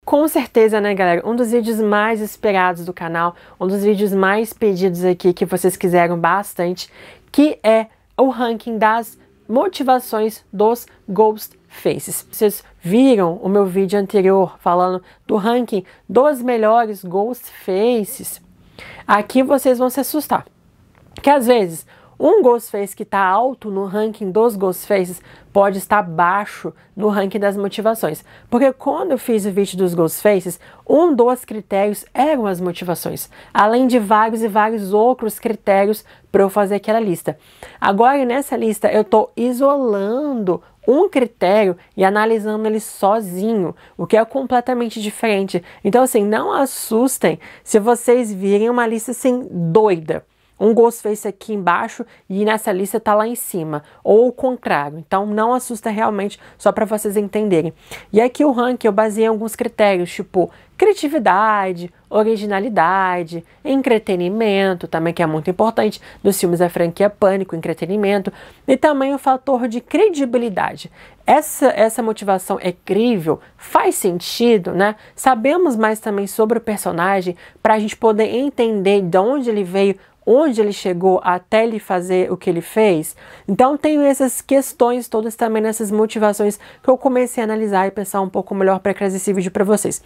com certeza, né, galera, um dos vídeos mais esperados do canal, um dos vídeos mais pedidos aqui, que vocês quiseram bastante, que é o ranking das motivações dos Ghost Faces. Vocês viram o meu vídeo anterior falando do ranking dos melhores Ghost Faces? Aqui vocês vão se assustar, que às vezes um Ghostface que está alto no ranking dos Ghostfaces pode estar baixo no ranking das motivações. Porque quando eu fiz o vídeo dos Ghostfaces, um dos critérios eram as motivações. Além de vários e vários outros critérios para eu fazer aquela lista. Agora nessa lista eu estou isolando um critério e analisando ele sozinho, o que é completamente diferente. Então assim, não assustem se vocês virem uma lista assim doida. Um Ghostface aqui embaixo e nessa lista tá lá em cima, ou o contrário. Então não assusta realmente, só para vocês entenderem. E aqui o ranking eu baseei em alguns critérios, tipo criatividade, originalidade, entretenimento, também que é muito importante, dos filmes da franquia Pânico, entretenimento, e também o fator de credibilidade. Essa motivação é crível, faz sentido, né? Sabemos mais também sobre o personagem para a gente poder entender de onde ele veio, onde ele chegou até ele fazer o que ele fez. Então tenho essas questões todas também nessas motivações que eu comecei a analisar e pensar um pouco melhor para trazer esse vídeo para vocês.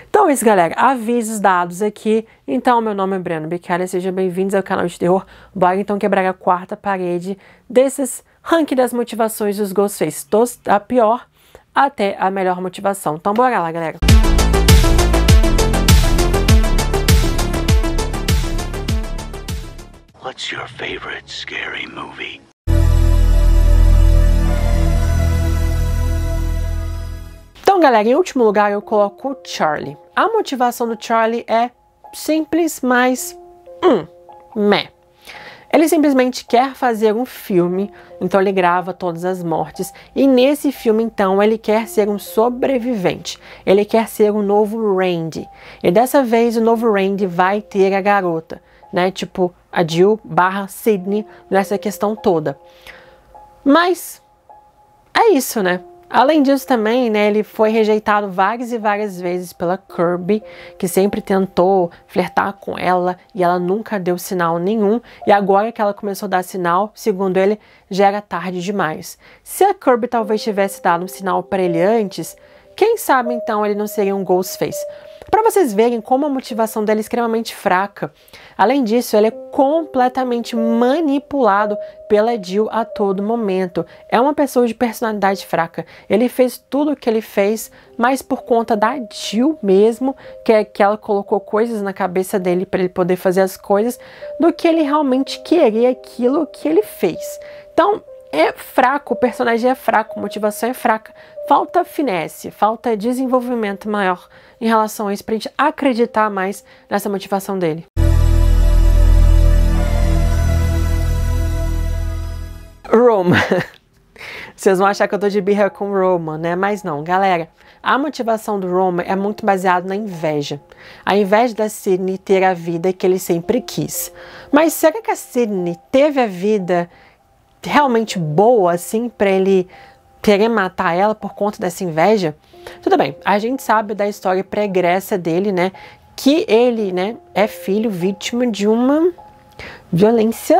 Então é isso, galera, avisos dados aqui. Então meu nome é Breno Bicalha, sejam bem-vindos ao canal de terror. Bora então quebrar a quarta parede desses ranking das motivações dos Ghostface, da pior até a melhor motivação. Então bora lá, galera. What's your favorite scary movie? Então, galera, em último lugar eu coloco o Charlie. A motivação do Charlie é simples, mas meh. Ele simplesmente quer fazer um filme, então ele grava todas as mortes. E nesse filme, então, ele quer ser um sobrevivente. Ele quer ser um novo Randy. E dessa vez o novo Randy vai ter a garota, né? Tipo a Jill / Sidney nessa questão toda. Mas é isso, né? Além disso também, né, ele foi rejeitado várias e várias vezes pela Kirby, que sempre tentou flertar com ela e ela nunca deu sinal nenhum. E agora que ela começou a dar sinal, segundo ele, já era tarde demais. Se a Kirby talvez tivesse dado um sinal para ele antes, quem sabe então ele não seria um Ghostface. Para vocês verem como a motivação dele é extremamente fraca. Além disso, ele é completamente manipulado pela Jill a todo momento. É uma pessoa de personalidade fraca. Ele fez tudo o que ele fez, mas por conta da Jill mesmo, que ela colocou coisas na cabeça dele para ele poder fazer as coisas, do que ele realmente queria aquilo que ele fez. Então, é fraco, o personagem é fraco, a motivação é fraca. Falta finesse, falta desenvolvimento maior em relação a isso, pra gente acreditar mais nessa motivação dele. Roma. Vocês vão achar que eu tô de birra com Roma, né? Mas não, galera. A motivação do Roma é muito baseada na inveja. A inveja da Sidney ter a vida que ele sempre quis. Mas será que a Sidney teve a vida realmente boa, assim, pra ele querer matar ela por conta dessa inveja? Tudo bem, a gente sabe da história pregressa dele, né, que ele, né, é filho vítima de uma violência.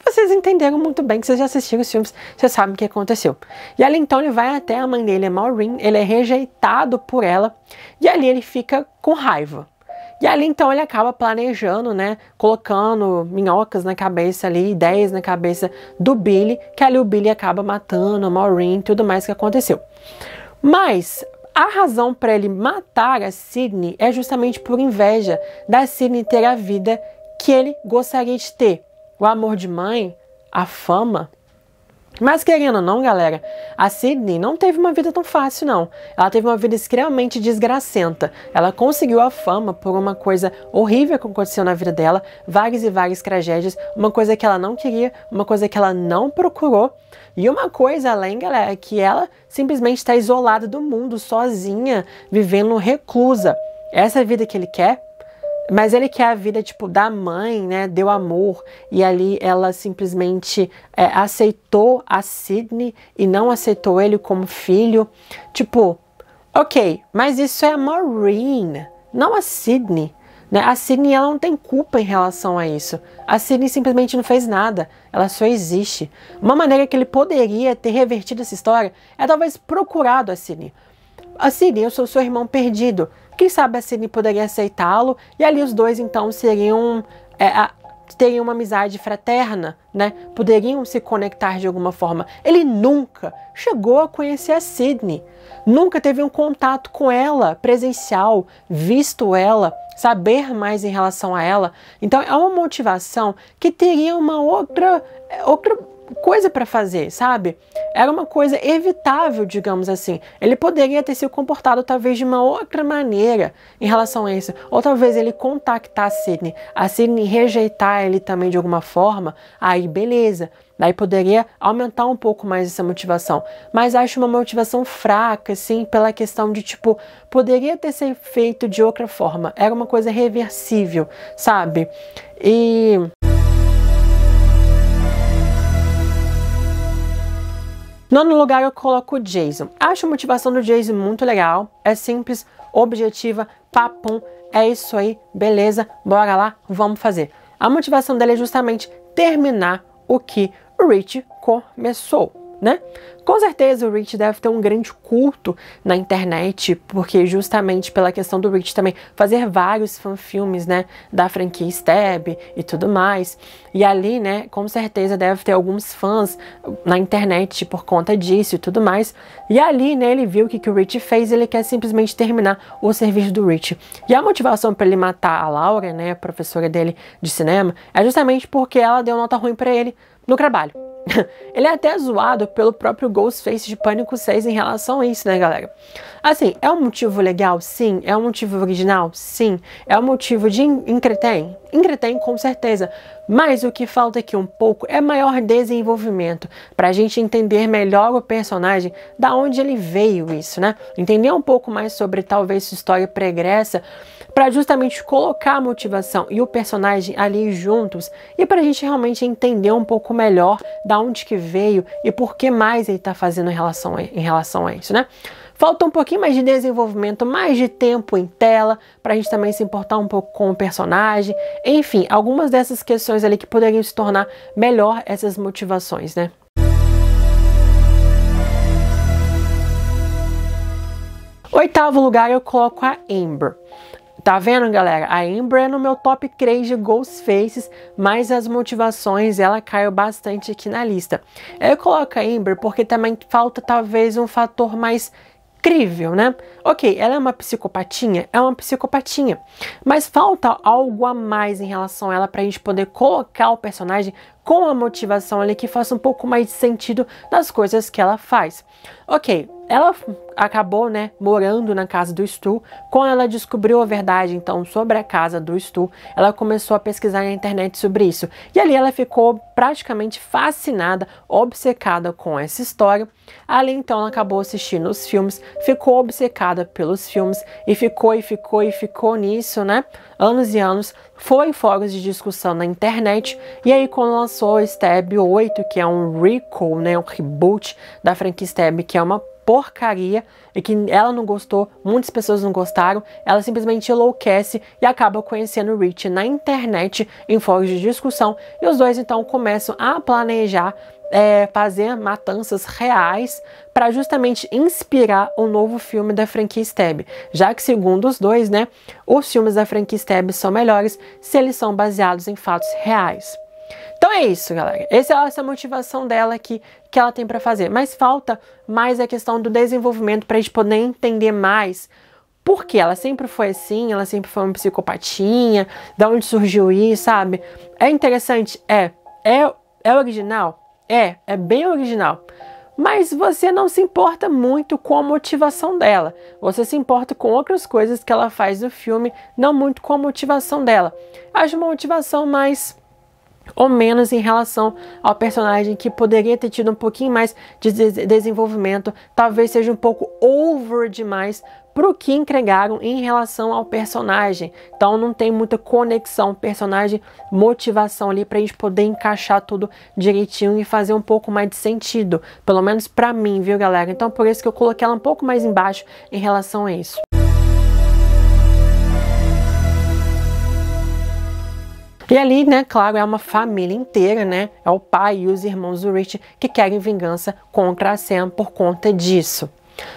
Vocês entenderam muito bem, que vocês já assistiram os filmes, vocês sabem o que aconteceu. E ali então ele vai até a mãe dele, a Maureen, ele é rejeitado por ela, e ali ele fica com raiva. E ali então ele acaba planejando, né, colocando minhocas na cabeça ali, ideias na cabeça do Billy, que ali o Billy acaba matando a Maureen e tudo mais que aconteceu. Mas a razão para ele matar a Sidney é justamente por inveja da Sidney ter a vida que ele gostaria de ter. O amor de mãe, a fama. Mas querendo ou não, galera, a Sidney não teve uma vida tão fácil, não. Ela teve uma vida extremamente desgracenta. Ela conseguiu a fama por uma coisa horrível que aconteceu na vida dela, várias e várias tragédias, uma coisa que ela não queria, uma coisa que ela não procurou, e uma coisa além, galera, que ela simplesmente está isolada do mundo, sozinha, vivendo reclusa. Essa é a vida que ele quer. Mas ele quer a vida, tipo, da mãe, né, deu amor, e ali ela simplesmente aceitou a Sidney e não aceitou ele como filho. Tipo, Ok, mas isso é a Maureen, não a Sydney. Né? A Sydney ela não tem culpa em relação a isso. A Sydney simplesmente não fez nada. Ela só existe. Uma maneira que ele poderia ter revertido essa história é talvez procurado a Sydney. A Sydney, eu sou seu irmão perdido. Quem sabe a Sydney poderia aceitá-lo e ali os dois então teriam uma amizade fraterna, né? Poderiam se conectar de alguma forma. Ele nunca chegou a conhecer a Sydney. Nunca teve um contato com ela, presencial, visto ela, saber mais em relação a ela. Então é uma motivação que teria uma outra coisa para fazer, sabe? Era uma coisa evitável, digamos assim. Ele poderia ter se comportado talvez de uma outra maneira em relação a isso. Ou talvez ele contactar a Sydney rejeitar ele também de alguma forma. Aí beleza. Daí poderia aumentar um pouco mais essa motivação. Mas acho uma motivação fraca, assim, pela questão de, tipo, poderia ter sido feito de outra forma. Era uma coisa reversível, sabe? E... nono lugar eu coloco o Jason. Acho a motivação do Jason muito legal. É simples, objetiva, papum. É isso aí, beleza, bora lá, vamos fazer. A motivação dele é justamente terminar o que o Rich começou, né? Com certeza o Rich deve ter um grande culto na internet, porque justamente pela questão do Rich também fazer vários fanfilmes, né, da franquia Stab e tudo mais. E ali, né, com certeza deve ter alguns fãs na internet por conta disso e tudo mais. E ali, né, ele viu o que o Rich fez, ele quer simplesmente terminar o serviço do Rich. E a motivação para ele matar a Laura, né, a professora dele de cinema, é justamente porque ela deu nota ruim para ele no trabalho. Ele é até zoado pelo próprio Ghostface de Pânico 6 em relação a isso, né, galera? Assim, é um motivo legal? Sim. É um motivo original? Sim. É um motivo de entretém? Entretém, com certeza. Mas o que falta aqui um pouco é maior desenvolvimento, pra gente entender melhor o personagem, da onde ele veio isso, né? Entender um pouco mais sobre talvez sua história pregressa, para justamente colocar a motivação e o personagem ali juntos e para a gente realmente entender um pouco melhor da onde que veio e por que mais ele está fazendo em relação a isso, né? Falta um pouquinho mais de desenvolvimento, mais de tempo em tela, para a gente também se importar um pouco com o personagem. Enfim, algumas dessas questões ali que poderiam se tornar melhor essas motivações, né? Oitavo lugar eu coloco a Amber. Tá vendo, galera? A Amber é no meu top 3 de Ghostfaces, mas as motivações, ela caiu bastante aqui na lista. Eu coloco a Amber porque também falta talvez um fator mais crível, né? Ok, ela é uma psicopatinha? É uma psicopatinha. Mas falta algo a mais em relação a ela pra gente poder colocar o personagem com a motivação ali que faça um pouco mais de sentido nas coisas que ela faz. Ok, ela acabou, né, morando na casa do Stu. Quando ela descobriu a verdade, então, sobre a casa do Stu, ela começou a pesquisar na internet sobre isso. E ali ela ficou praticamente fascinada, obcecada com essa história. Ali, então, ela acabou assistindo os filmes, ficou obcecada pelos filmes e ficou nisso, né, anos e anos. Foi em fóruns de discussão na internet. E aí, quando lançou Stab 8, que é um recall, né, um reboot da franquia Stab, que é uma porcaria e que ela não gostou, muitas pessoas não gostaram, ela simplesmente enlouquece e acaba conhecendo o Rich na internet, em fóruns de discussão, e os dois então começam a planejar fazer matanças reais para justamente inspirar o novo filme da franquia Stab, já que segundo os dois, né, os filmes da franquia Stab são melhores se eles são baseados em fatos reais. Então é isso, galera. Essa é a motivação dela que ela tem para fazer. Mas falta mais a questão do desenvolvimento para a gente poder entender mais por que ela sempre foi assim, ela sempre foi uma psicopatinha, de onde surgiu isso, sabe? É interessante? É original? É bem original. Mas você não se importa muito com a motivação dela. Você se importa com outras coisas que ela faz no filme, não muito com a motivação dela. Acho uma motivação mais ou menos em relação ao personagem que poderia ter tido um pouquinho mais de desenvolvimento, talvez seja um pouco over demais pro que entregaram em relação ao personagem. Então não tem muita conexão personagem, motivação ali pra gente poder encaixar tudo direitinho e fazer um pouco mais de sentido, pelo menos pra mim, viu, galera? Então por isso que eu coloquei ela um pouco mais embaixo em relação a isso. E ali, né, claro, é uma família inteira, né? É o pai e os irmãos do Rich que querem vingança contra a Sam por conta disso.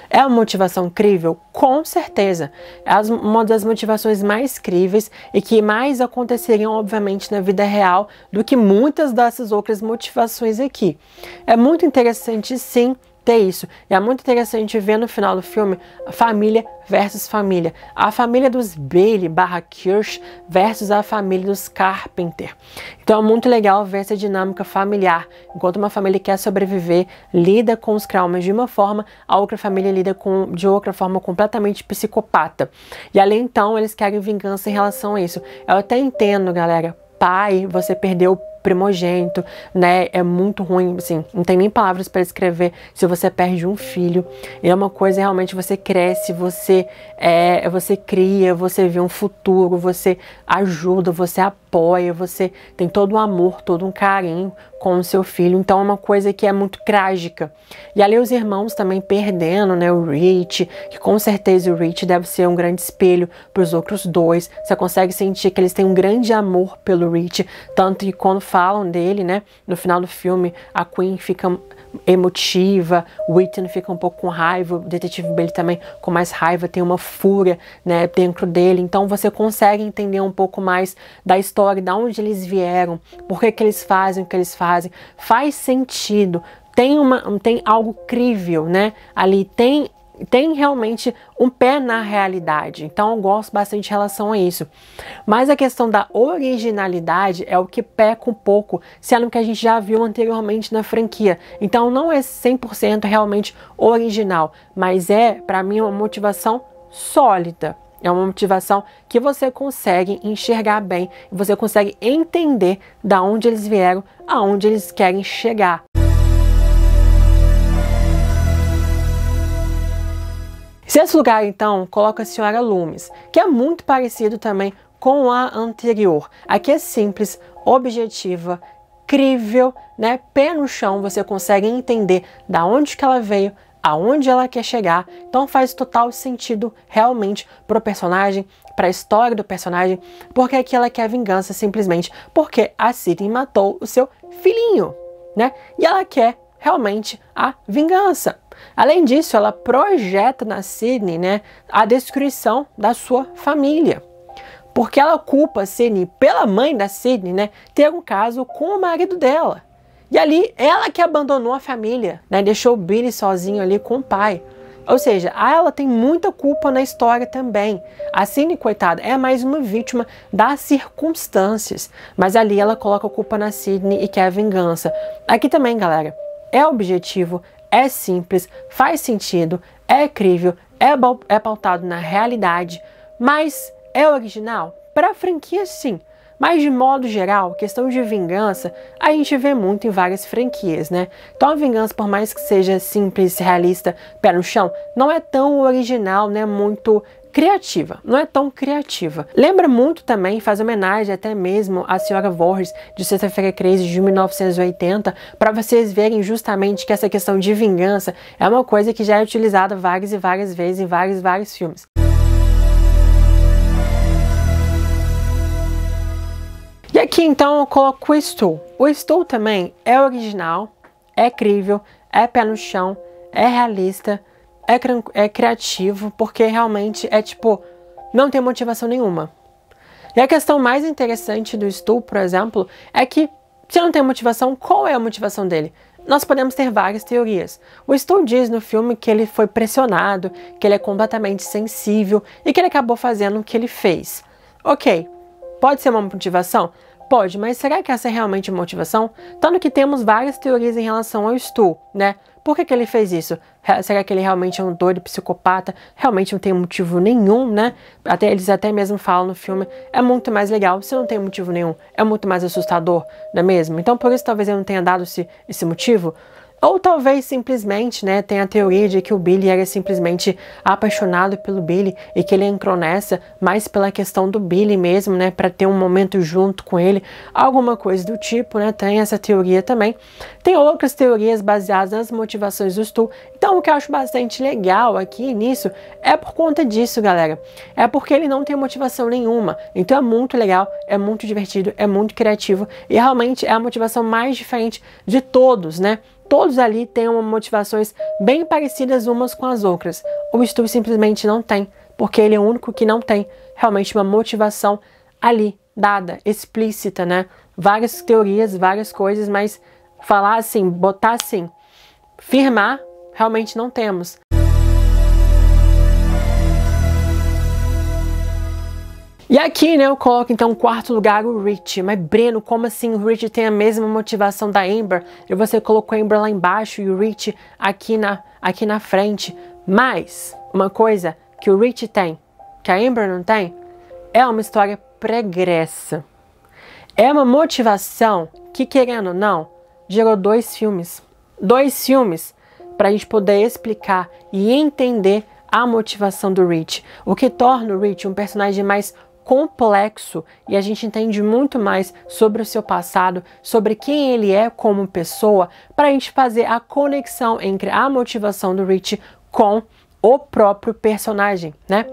É uma motivação crível? Com certeza. É uma das motivações mais críveis e que mais aconteceriam, obviamente, na vida real do que muitas dessas outras motivações aqui. É muito interessante, sim, ter isso. E é muito interessante ver no final do filme família versus família. A família dos Bailey / Kirsch versus a família dos Carpenter. Então é muito legal ver essa dinâmica familiar. Enquanto uma família quer sobreviver, lida com os traumas de uma forma, a outra família lida de outra forma completamente psicopata. E ali então eles querem vingança em relação a isso. Eu até entendo, galera. Pai, você perdeu o primogênito, né? É muito ruim, assim, não tem nem palavras para descrever se você perde um filho. É uma coisa, realmente, você cresce, você cria, você vê um futuro, você ajuda, você apoia, você tem todo um amor, todo um carinho com o seu filho. Então é uma coisa que é muito trágica. E ali os irmãos também perdendo, né? O Rich, que com certeza o Rich deve ser um grande espelho para os outros dois. Você consegue sentir que eles têm um grande amor pelo Rich, tanto que quando falam dele, né? No final do filme, a Queen fica emotiva, o Ethan fica um pouco com raiva, o detetive Bailey também com mais raiva, tem uma fúria, né, dentro dele. Então você consegue entender um pouco mais da história, de onde eles vieram, por que eles fazem o que eles fazem. Faz sentido, tem algo crível, né? Ali tem realmente um pé na realidade. Então eu gosto bastante em relação a isso. Mas a questão da originalidade é o que peca um pouco, sendo que a gente já viu anteriormente na franquia. Então não é 100% realmente original, mas é, para mim, uma motivação sólida. É uma motivação que você consegue enxergar bem, você consegue entender da onde eles vieram, aonde eles querem chegar. Sexto lugar, então, coloca a Senhora Loomis, que é muito parecido também com a anterior. Aqui é simples, objetiva, crível, né? Pé no chão, você consegue entender da onde que ela veio, aonde ela quer chegar. Então faz total sentido realmente pro personagem, para a história do personagem, porque aqui ela quer vingança simplesmente porque a Sidney matou o seu filhinho, né? E ela quer realmente a vingança. Além disso, ela projeta na Sidney, né, a destruição da sua família. Porque ela culpa a Sidney pela mãe da Sidney, né, ter um caso com o marido dela. E ali, ela que abandonou a família, né, deixou o Billy sozinho ali com o pai. Ou seja, ela tem muita culpa na história também. A Sidney, coitada, é mais uma vítima das circunstâncias. Mas ali ela coloca a culpa na Sidney e quer a vingança. Aqui também, galera, é objetivo, é simples, faz sentido, é crível, é pautado na realidade, mas é original? Para a franquia, sim. Mas, de modo geral, questão de vingança, a gente vê muito em várias franquias, né? Então, a vingança, por mais que seja simples, realista, pé no chão, não é tão original, né? Muito criativa, não é tão criativa. Lembra muito também, faz homenagem até mesmo à Senhora Voorhees de Sexta-feira 13 de 1980, para vocês verem justamente que essa questão de vingança é uma coisa que já é utilizada várias e várias vezes em vários filmes. E aqui então eu coloco o Stu. O Stu também é original, é crível, é pé no chão, é realista, é criativo, porque realmente é tipo, não tem motivação nenhuma. E a questão mais interessante do Stu, por exemplo, é que se não tem motivação, qual é a motivação dele? Nós podemos ter várias teorias. O Stu diz no filme que ele foi pressionado, que ele é completamente sensível e que ele acabou fazendo o que ele fez. Ok, pode ser uma motivação? Pode, mas será que essa é realmente a motivação? Tanto que temos várias teorias em relação ao Stu, né? Por que ele fez isso? Será que ele realmente é um doido psicopata? Realmente não tem motivo nenhum, né? Eles até mesmo falam no filme, é muito mais legal se não tem motivo nenhum. É muito mais assustador, não é mesmo? Então por isso talvez ele não tenha dado esse motivo. Ou talvez simplesmente, né, tem a teoria de que o Billy era simplesmente apaixonado pelo Billy e que ele entrou nessa mais pela questão do Billy mesmo, né, para ter um momento junto com ele, alguma coisa do tipo, né, tem essa teoria também. Tem outras teorias baseadas nas motivações do Stu. Então o que eu acho bastante legal aqui nisso é por conta disso, galera. É porque ele não tem motivação nenhuma. Então é muito legal, é muito divertido, é muito criativo e realmente é a motivação mais diferente de todos, né? Todos ali têm motivações bem parecidas umas com as outras. O Stu simplesmente não tem, porque ele é o único que não tem realmente uma motivação ali, dada, explícita, né? Várias teorias, várias coisas, mas falar assim, botar assim, firmar, realmente não temos. E aqui, né, eu coloco então em quarto lugar o Rich. Mas Breno, como assim o Rich tem a mesma motivação da Amber? E você colocou a Amber lá embaixo e o Rich aqui na frente. Mas uma coisa que o Rich tem, que a Amber não tem, é uma história pregressa. É uma motivação que, querendo ou não, gerou 2 filmes. 2 filmes para a gente poder explicar e entender a motivação do Rich. O que torna o Rich um personagem mais complexo e a gente entende muito mais sobre o seu passado, sobre quem ele é como pessoa, para a gente fazer a conexão entre a motivação do Rich com o próprio personagem, né?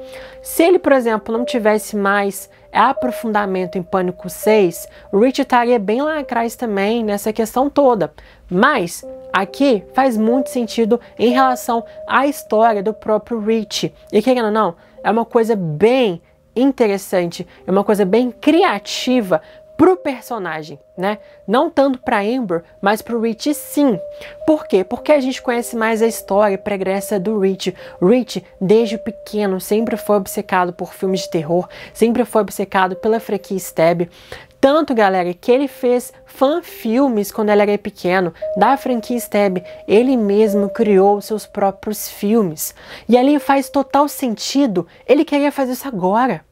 Se ele, por exemplo, não tivesse mais aprofundamento em Pânico 6, o Rich estaria bem lá atrás também nessa questão toda. Mas aqui faz muito sentido em relação à história do próprio Rich. E querendo ou não, é uma coisa bem interessante, é uma coisa bem criativa pro personagem, né? Não tanto pra Amber, mas pro Rich sim. Por quê? Porque a gente conhece mais a história pregressa do Rich. Rich, desde pequeno, sempre foi obcecado por filmes de terror, sempre foi obcecado pela franquia Stab. Tanto, galera, que ele fez fan-filmes quando ele era pequeno, da franquia Stab. Ele mesmo criou seus próprios filmes. E ali faz total sentido ele querer fazer isso agora.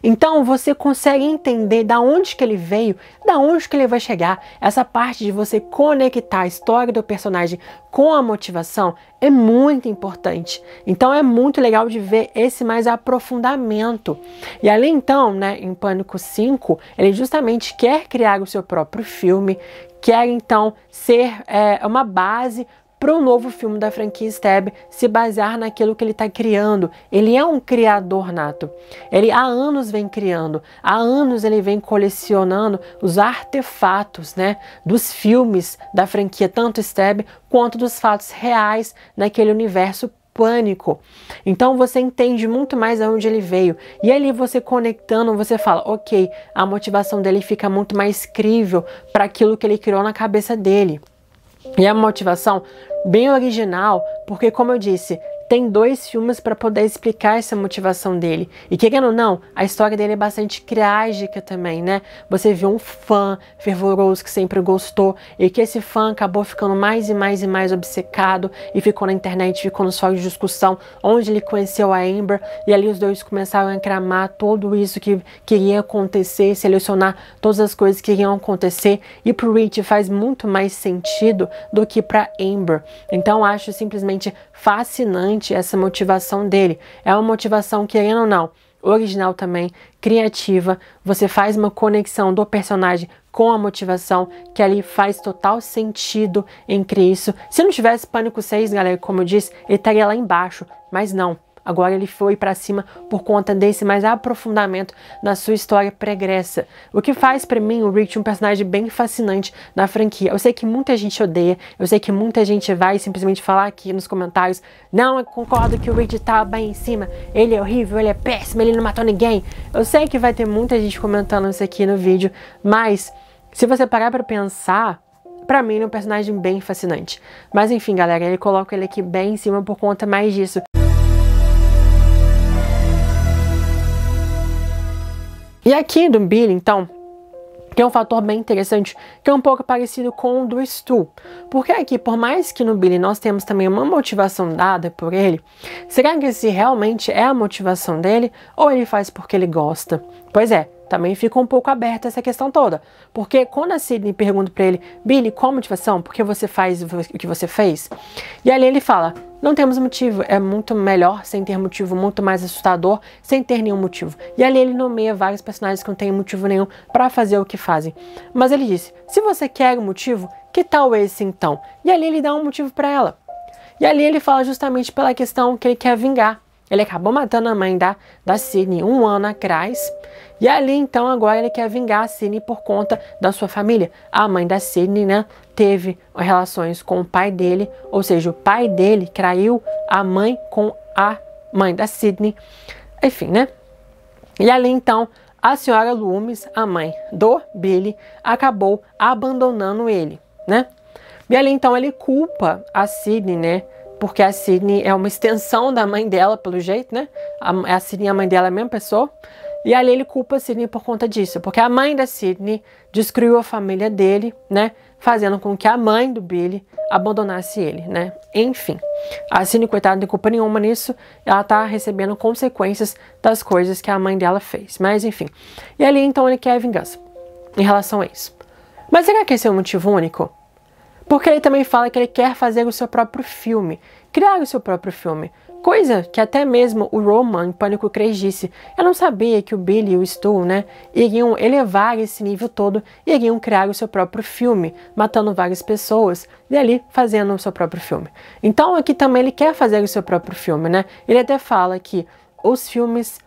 Então você consegue entender da onde que ele veio, da onde que ele vai chegar. Essa parte de você conectar a história do personagem com a motivação é muito importante. Então é muito legal de ver esse mais aprofundamento. E ali então, né, em Pânico 5, ele justamente quer criar o seu próprio filme, quer então ser uma base para um novo filme da franquia Stab, se basear naquilo que ele está criando. Ele é um criador nato. Ele há anos vem criando, há anos ele vem colecionando os artefatos, né, dos filmes da franquia, tanto Stab quanto dos fatos reais naquele universo Pânico. Então você entende muito mais aonde ele veio. E ali você conectando, você fala, ok, a motivação dele fica muito mais crível para aquilo que ele criou na cabeça dele. E é uma motivação bem original, porque, como eu disse, tem 2 filmes para poder explicar essa motivação dele. E querendo ou não, a história dele é bastante trágica também, né? Você vê um fã fervoroso que sempre gostou e que esse fã acabou ficando mais e mais e mais obcecado e ficou na internet, ficou nos fóruns de discussão, onde ele conheceu a Amber e ali os dois começaram a encramar tudo isso que queria acontecer, selecionar todas as coisas que iriam acontecer, e pro Rich faz muito mais sentido do que pra Amber. Então acho simplesmente fascinante essa motivação dele. É uma motivação, querendo ou não, original também, criativa. Você faz uma conexão do personagem com a motivação, que ali faz total sentido entre isso. Se não tivesse Pânico 6, galera, como eu disse, ele estaria lá embaixo, mas não. Agora ele foi para cima por conta desse mais aprofundamento na sua história pregressa. O que faz para mim o Rich um personagem bem fascinante na franquia. Eu sei que muita gente odeia, eu sei que muita gente vai simplesmente falar aqui nos comentários: não, eu concordo que o Rich tá bem em cima, ele é horrível, ele é péssimo, ele não matou ninguém. Eu sei que vai ter muita gente comentando isso aqui no vídeo, mas se você parar para pensar, pra mim ele é um personagem bem fascinante. Mas enfim, galera, ele coloca ele aqui bem em cima por conta mais disso. E aqui do Billy, então, que é um fator bem interessante, que é um pouco parecido com o do Stu. Porque aqui, por mais que no Billy nós temos também uma motivação dada por ele, será que esse realmente é a motivação dele ou ele faz porque ele gosta? Pois é, também fica um pouco aberta essa questão toda. Porque quando a Sidney pergunta pra ele, Billy, qual a motivação? Por que você faz o que você fez? E ali ele fala, não temos motivo, é muito melhor sem ter motivo, muito mais assustador sem ter nenhum motivo. E ali ele nomeia vários personagens que não têm motivo nenhum pra fazer o que fazem. Mas ele disse, se você quer um motivo, que tal esse então? E ali ele dá um motivo pra ela. E ali ele fala justamente pela questão que ele quer vingar. Ele acabou matando a mãe da Sidney 1 ano atrás. E ali, então, agora ele quer vingar a Sidney por conta da sua família. A mãe da Sidney, né, teve relações com o pai dele. Ou seja, o pai dele traiu a mãe com a mãe da Sidney. Enfim, né? E ali, então, a senhora Loomis, a mãe do Billy, acabou abandonando ele, né? E ali, então, ele culpa a Sidney, né? Porque a Sidney é uma extensão da mãe dela, pelo jeito, né? A Sidney e a mãe dela é a mesma pessoa. E ali ele culpa a Sidney por conta disso. Porque a mãe da Sidney destruiu a família dele, né? Fazendo com que a mãe do Billy abandonasse ele, né? Enfim, a Sidney, coitada, não tem culpa nenhuma nisso. Ela tá recebendo consequências das coisas que a mãe dela fez. Mas, enfim. E ali, então, ele quer vingança em relação a isso. Mas será que esse é um motivo único? Porque ele também fala que ele quer fazer o seu próprio filme, criar o seu próprio filme. Coisa que até mesmo o Roman, em Pânico 3, disse. Eu não sabia que o Billy e o Stu, né, iriam elevar esse nível todo e iriam criar o seu próprio filme, matando várias pessoas e ali fazendo o seu próprio filme. Então aqui também ele quer fazer o seu próprio filme, né? Ele até fala que os filmes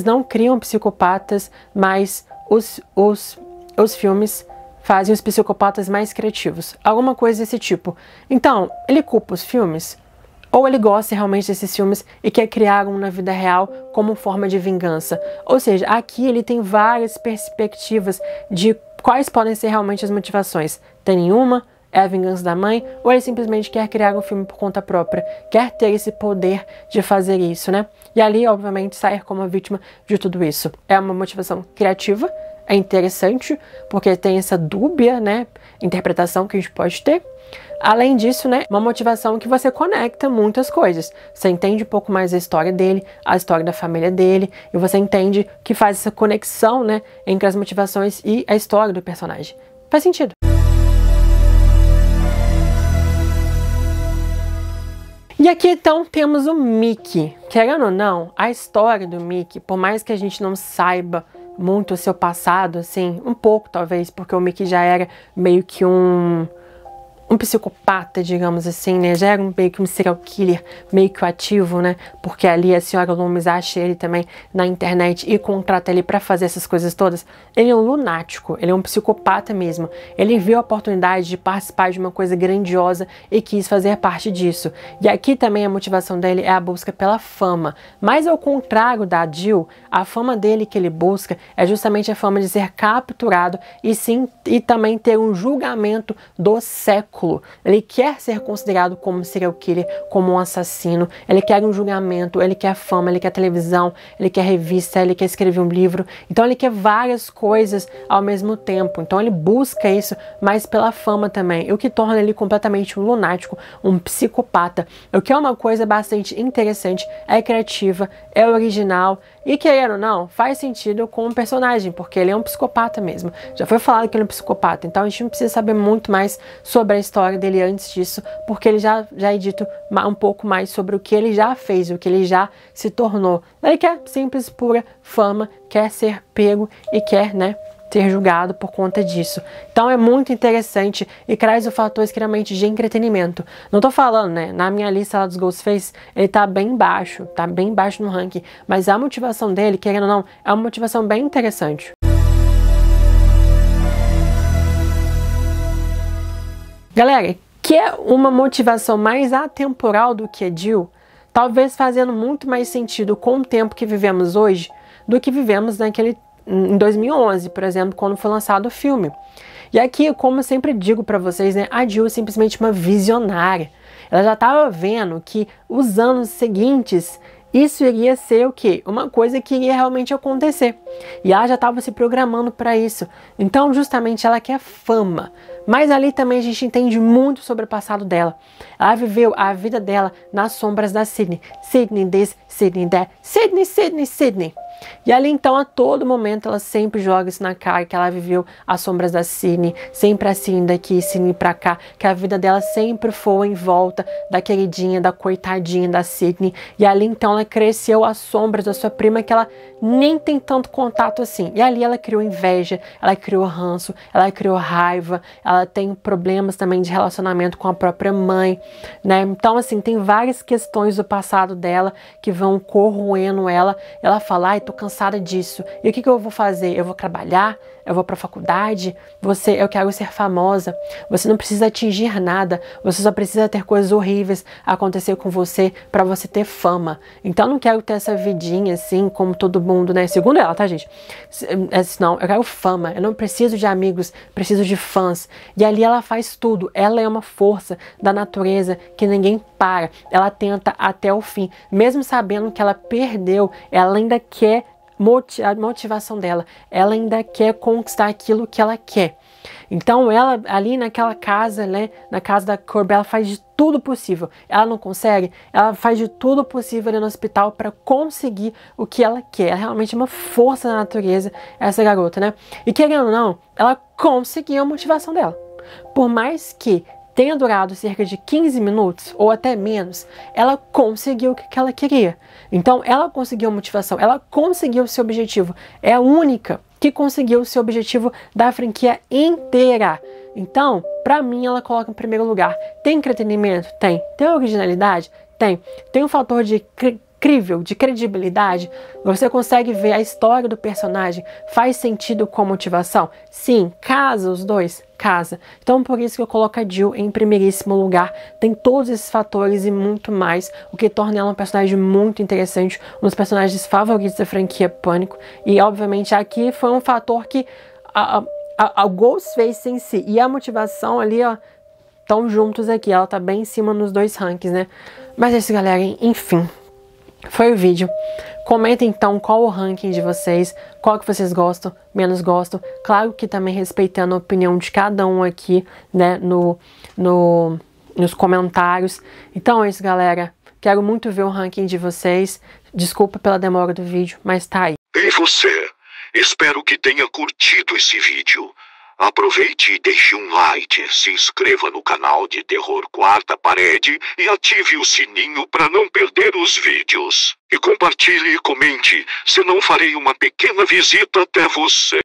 não criam psicopatas, mas os filmes fazem os psicopatas mais criativos. Alguma coisa desse tipo. Então, ele culpa os filmes? Ou ele gosta realmente desses filmes e quer criar um na vida real como forma de vingança? Ou seja, aqui ele tem várias perspectivas de quais podem ser realmente as motivações. Tem nenhuma? É a vingança da mãe? Ou ele simplesmente quer criar um filme por conta própria? Quer ter esse poder de fazer isso, né? E ali, obviamente, sair como vítima de tudo isso. É uma motivação criativa. É interessante, porque tem essa dúbia, né, interpretação que a gente pode ter. Além disso, né, uma motivação que você conecta muitas coisas. Você entende um pouco mais a história dele, a história da família dele, e você entende que faz essa conexão, né, entre as motivações e a história do personagem. Faz sentido. E aqui, então, temos o Mickey. Querendo ou não, a história do Mickey, por mais que a gente não saiba muito o seu passado, assim, um pouco talvez, porque o Mickey já era meio que um psicopata, digamos assim, né? Já era meio que um serial killer, meio que ativo, né? Porque ali a senhora Loomis acha ele também na internet e contrata ele pra fazer essas coisas todas. Ele é um lunático, ele é um psicopata mesmo. Ele viu a oportunidade de participar de uma coisa grandiosa e quis fazer parte disso. E aqui também a motivação dele é a busca pela fama. Mas ao contrário da Jill, a fama dele que ele busca é justamente a fama de ser capturado e também ter um julgamento do século. Ele quer ser considerado como serial killer, como um assassino. Ele quer um julgamento, ele quer fama, ele quer televisão, ele quer revista, ele quer escrever um livro. Então ele quer várias coisas ao mesmo tempo. Então ele busca isso, mas pela fama também. O que torna ele completamente um lunático, um psicopata. O que é uma coisa bastante interessante, é criativa, é original e, querendo ou não, faz sentido com o personagem, porque ele é um psicopata mesmo. Já foi falado que ele é um psicopata, então a gente não precisa saber muito mais sobre a história dele antes disso, porque ele já é dito um pouco mais sobre o que ele já fez, o que ele já se tornou. Ele quer simples, pura fama, quer ser pego e quer, né, ser julgado por conta disso. Então é muito interessante e traz o fator extremamente de entretenimento. Não tô falando, né, na minha lista lá dos Ghostface, ele tá bem baixo no ranking, mas a motivação dele, querendo ou não, é uma motivação bem interessante. Galera, que é uma motivação mais atemporal do que a Jill, talvez fazendo muito mais sentido com o tempo que vivemos hoje do que vivemos em 2011, por exemplo, quando foi lançado o filme. E aqui, como eu sempre digo pra vocês, né, a Jill é simplesmente uma visionária. Ela já estava vendo que os anos seguintes isso iria ser o quê? Uma coisa que iria realmente acontecer. E ela já estava se programando para isso. Então, justamente, ela quer fama. Mas ali também a gente entende muito sobre o passado dela. Ela viveu a vida dela nas sombras da Sydney. Sydney this, Sydney that, Sydney, Sydney, Sydney. E ali então a todo momento ela sempre joga isso na cara, que ela viveu as sombras da Sydney, sempre assim daqui, Sydney pra cá, que a vida dela sempre foi em volta da queridinha, da coitadinha da Sydney. E ali então ela cresceu às sombras da sua prima, que ela nem tem tanto contato assim. E ali ela criou inveja, ela criou ranço, ela criou raiva, ela tem problemas também de relacionamento com a própria mãe, né? Então assim, tem várias questões do passado dela que vão corroendo ela. Ela fala, ai, tô cansada disso. E o que eu vou fazer? Eu vou trabalhar? Eu vou pra faculdade? Eu quero ser famosa. Você não precisa atingir nada. Você só precisa ter coisas horríveis acontecer com você pra você ter fama. Então eu não quero ter essa vidinha assim, como todo mundo, né? Segundo ela, tá, gente? Não, eu quero fama. Eu não preciso de amigos, preciso de fãs. E ali ela faz tudo. Ela é uma força da natureza que ninguém para. Ela tenta até o fim. Mesmo sabendo que ela perdeu, ela ainda quer a motivação dela. Ela ainda quer conquistar aquilo que ela quer. Então ela ali naquela casa, né, na casa da Corbella, ela faz de tudo possível. Ela não consegue, ela faz de tudo possível ali no hospital para conseguir o que ela quer. Ela realmente é uma força da natureza, essa garota, né? E querendo ou não, ela conseguiu a motivação dela. Por mais que tenha durado cerca de 15 minutos ou até menos, ela conseguiu o que ela queria. Então ela conseguiu a motivação, ela conseguiu o seu objetivo. É a única que conseguiu o seu objetivo da franquia inteira. Então, pra mim, ela coloca em primeiro lugar. Tem entretenimento? Tem. Tem originalidade? Tem. Tem um fator de incrível, de credibilidade? Você consegue ver a história do personagem? Faz sentido com a motivação? Sim. Casa os dois? Casa. Então por isso que eu coloco a Jill em primeiríssimo lugar. Tem todos esses fatores e muito mais, o que torna ela um personagem muito interessante, um dos personagens favoritos da franquia Pânico. E obviamente aqui foi um fator que a Ghostface em si e a motivação ali, ó, estão juntos aqui. Ela tá bem em cima nos dois rankings, né? Mas é isso, galera. Enfim, foi o vídeo. Comentem então qual o ranking de vocês, qual que vocês gostam, menos gostam. Claro que também respeitando a opinião de cada um aqui, né, nos comentários. Então é isso, galera. Quero muito ver o ranking de vocês. Desculpa pela demora do vídeo, mas tá aí. E você? Espero que tenha curtido esse vídeo. Aproveite e deixe um like, se inscreva no canal de Terror Quarta Parede e ative o sininho para não perder os vídeos. E compartilhe e comente, senão farei uma pequena visita até você.